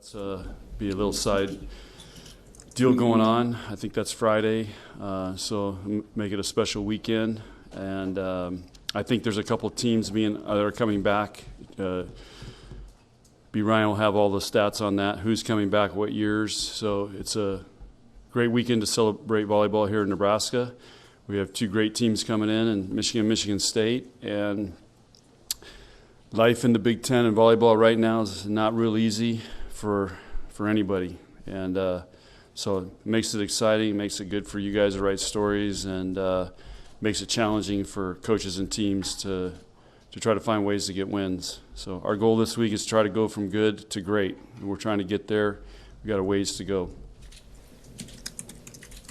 That's be a little side deal going on. I think that's Friday, so make it a special weekend. And I think there's a couple teams that are coming back. B. Ryan will have all the stats on that, who's coming back, what years. So it's a great weekend to celebrate volleyball here in Nebraska. We have two great teams coming in Michigan and Michigan State. And life in the Big Ten and volleyball right now is not real easy for anybody. And so it makes it exciting, makes it good for you guys to write stories, and makes it challenging for coaches and teams to try to find ways to get wins. So our goal this week is to try to go from good to great. And we're trying to get there. We've got a ways to go.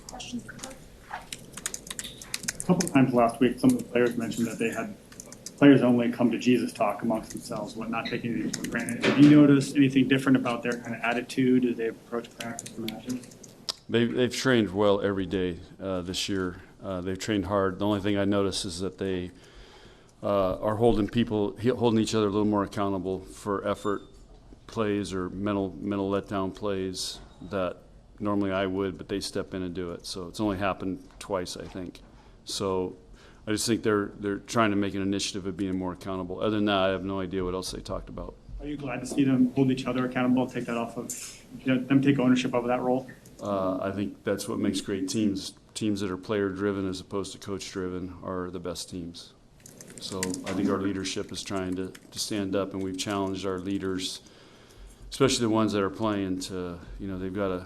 Questions? A couple of times last week, some of the players mentioned that they had players only come to Jesus talk amongst themselves, not taking anything for granted. Have you noticed anything different about their kind of attitude as they approach practice or matches? They've trained well every day this year. They've trained hard. The only thing I notice is that they are holding each other a little more accountable for effort plays or mental letdown plays that normally I would, but they step in and do it. So it's only happened twice, I think. So I just think they're trying to make an initiative of being more accountable. Other than that, I have no idea what else they talked about. Are you glad to see them hold each other accountable, take that off of them, take ownership of that role? I think that's what makes great teams. Teams that are player-driven as opposed to coach-driven are the best teams. So I think our leadership is trying to stand up, and we've challenged our leaders, especially the ones that are playing, to they've got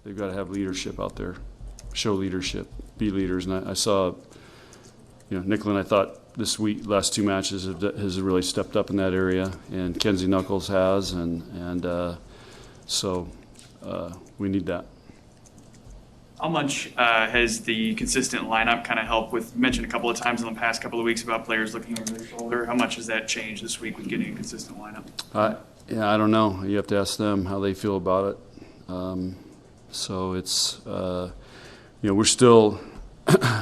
to have leadership out there, show leadership, be leaders. And I saw, Nicklin, I thought last two matches has really stepped up in that area, and Kenzie Knuckles has, and so we need that. How much has the consistent lineup kind of helped with, mentioned a couple of times in the past couple of weeks about players looking over their shoulder? How much has that changed this week with getting a consistent lineup? I don't know. You have to ask them how they feel about it. So it's, we're still,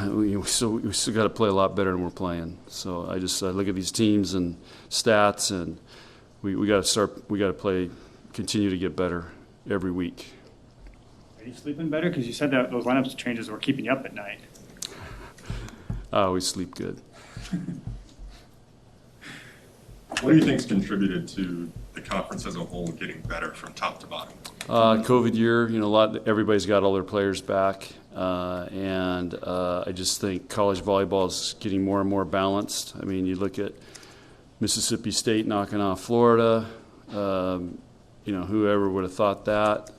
we still got to play a lot better than we're playing. So I look at these teams and stats, and we got to continue to get better every week. Are you sleeping better? Because you said that those lineup changes were keeping you up at night. We sleep good. What do you think's contributed to the conference as a whole getting better from top to bottom? COVID year, everybody's got all their players back, and I just think college volleyball is getting more and more balanced. I mean, you look at Mississippi State knocking off Florida. Whoever would have thought that.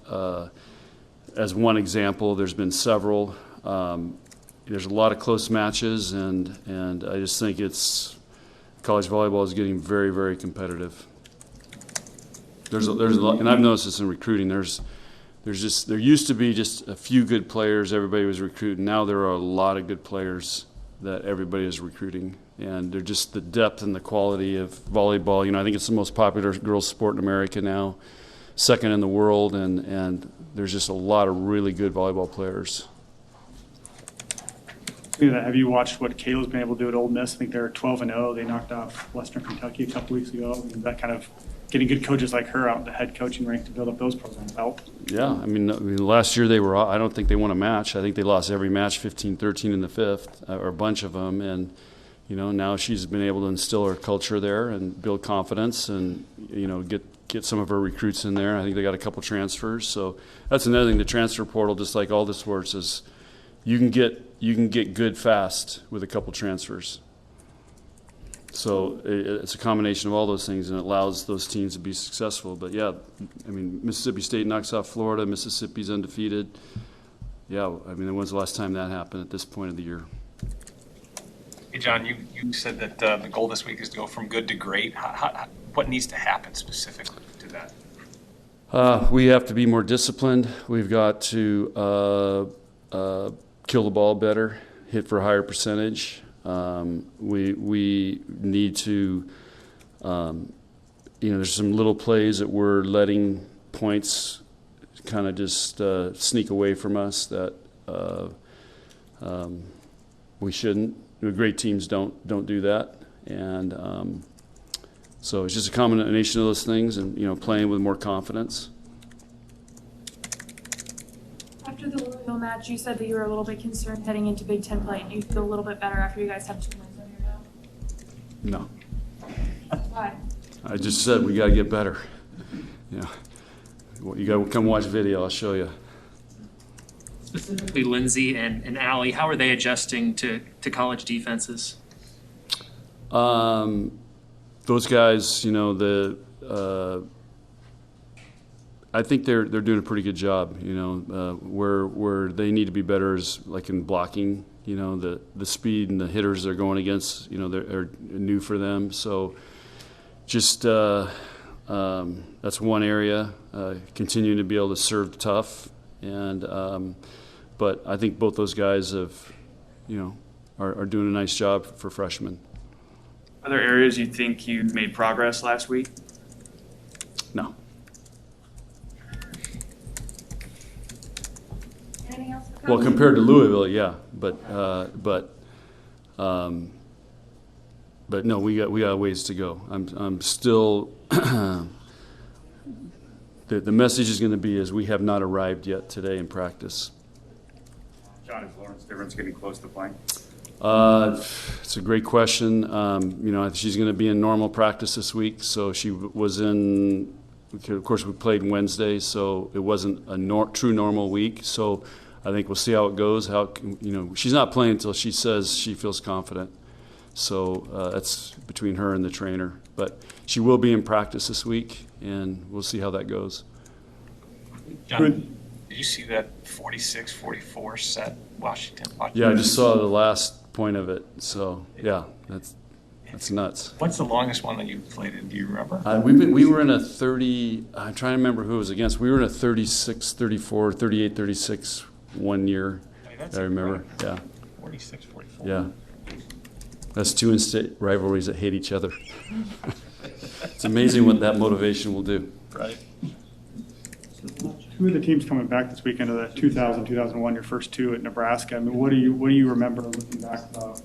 As one example, there's been several. There's a lot of close matches, and I just think college volleyball is getting very, very competitive. There's a lot, and I've noticed this in recruiting. There used to be just a few good players everybody was recruiting. Now there are a lot of good players that everybody is recruiting, and they're just the depth and the quality of volleyball. I think it's the most popular girls' sport in America now, second in the world, and there's just a lot of really good volleyball players. Have you watched what Kayla's been able to do at Ole Miss? I think they're 12-0. They knocked off Western Kentucky a couple weeks ago. That kind of getting good coaches like her out in the head coaching rank to build up those programs help. Yeah, I mean last year I don't think they won a match. I think they lost every match 15-13 in the fifth, or a bunch of them. And now she's been able to instill her culture there and build confidence, and get some of her recruits in there. I think they got a couple transfers. So that's another thing. The transfer portal, just like all the sports, is you can get good fast with a couple transfers. So it's a combination of all those things, and it allows those teams to be successful. But yeah, I mean, Mississippi State knocks off Florida. Mississippi's undefeated. Yeah, I mean, when's the last time that happened at this point of the year? Hey, John, you said that the goal this week is to go from good to great. What needs to happen specifically to that? We have to be more disciplined. We've got to kill the ball better, hit for a higher percentage. We need to, there's some little plays that we're letting points kind of just sneak away from us that we shouldn't. Great teams don't do that, and so it's just a combination of those things, and playing with more confidence. After the Louisville match, you said that you were a little bit concerned heading into Big Ten play. Do you feel a little bit better after you guys have 2 wins under your belt? No. Why? I just said we got to get better. Yeah. Well, you got to come watch video. I'll show you. Specifically, Lindsay and Allie, how are they adjusting to college defenses? Those guys, you know, I think they're doing a pretty good job. You know, where they need to be better is like in blocking. You know, the speed and the hitters they're going against, you know, they're new for them. So just that's one area. Continuing to be able to serve tough, and but I think both those guys have, you know, are doing a nice job for freshmen. Other areas you think you made progress last week? No. Anything else? Well, compared to Louisville, yeah, but no, we got a ways to go. I'm still. The message is going to be is we have not arrived yet today in practice. John, is Lawrence Difference getting close to playing? It's a great question. You know, she's going to be in normal practice this week, so she was in. Of course, we played Wednesday, so it wasn't a true normal week. So I think we'll see how it goes. She's not playing until she says she feels confident. So that's between her and the trainer. But she will be in practice this week, and we'll see how that goes. John, did you see that 46-44 set Washington? Yeah, I just saw the last point of it. So yeah, that's nuts. What's the longest one that you played in? Do you remember? We were in a 30. I'm trying to remember who it was against. We were in a 36, 34, 38, 36 1 year. I mean, that's I remember. incredible. Yeah. 46-44. Yeah. That's 2 in-state rivalries that hate each other. It's amazing what that motivation will do. Right. Two of the teams coming back this weekend are the 2000, 2001, your first two at Nebraska. I mean, what do you remember looking back about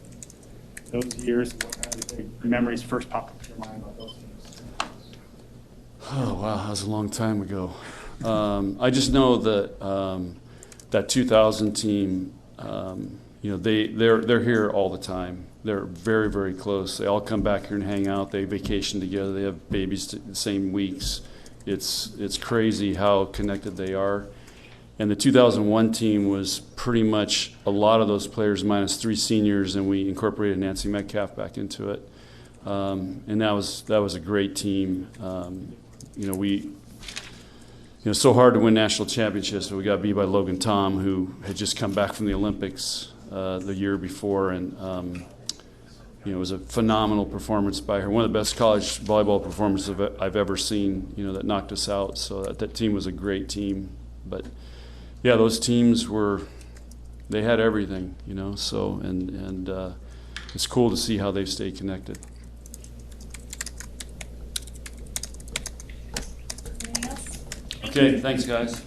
those years? What kind of big memories first popped into your mind about those teams? Oh wow, that was a long time ago. I just know that that 2000 team, you know, they're here all the time. They're very, very close. They all come back here and hang out. They vacation together. They have babies the same weeks. It's crazy how connected they are. And the 2001 team was pretty much a lot of those players minus 3 seniors, and we incorporated Nancy Metcalf back into it. And that was a great team. It's so hard to win national championships, but we got beat by Logan Tom, who had just come back from the Olympics the year before, and it was a phenomenal performance by her. One of the best college volleyball performances I've ever seen. You know, that knocked us out. So that team was a great team. But yeah, those teams they had everything. You know, so and it's cool to see how they've stayed connected. Anything else? Okay, thanks guys.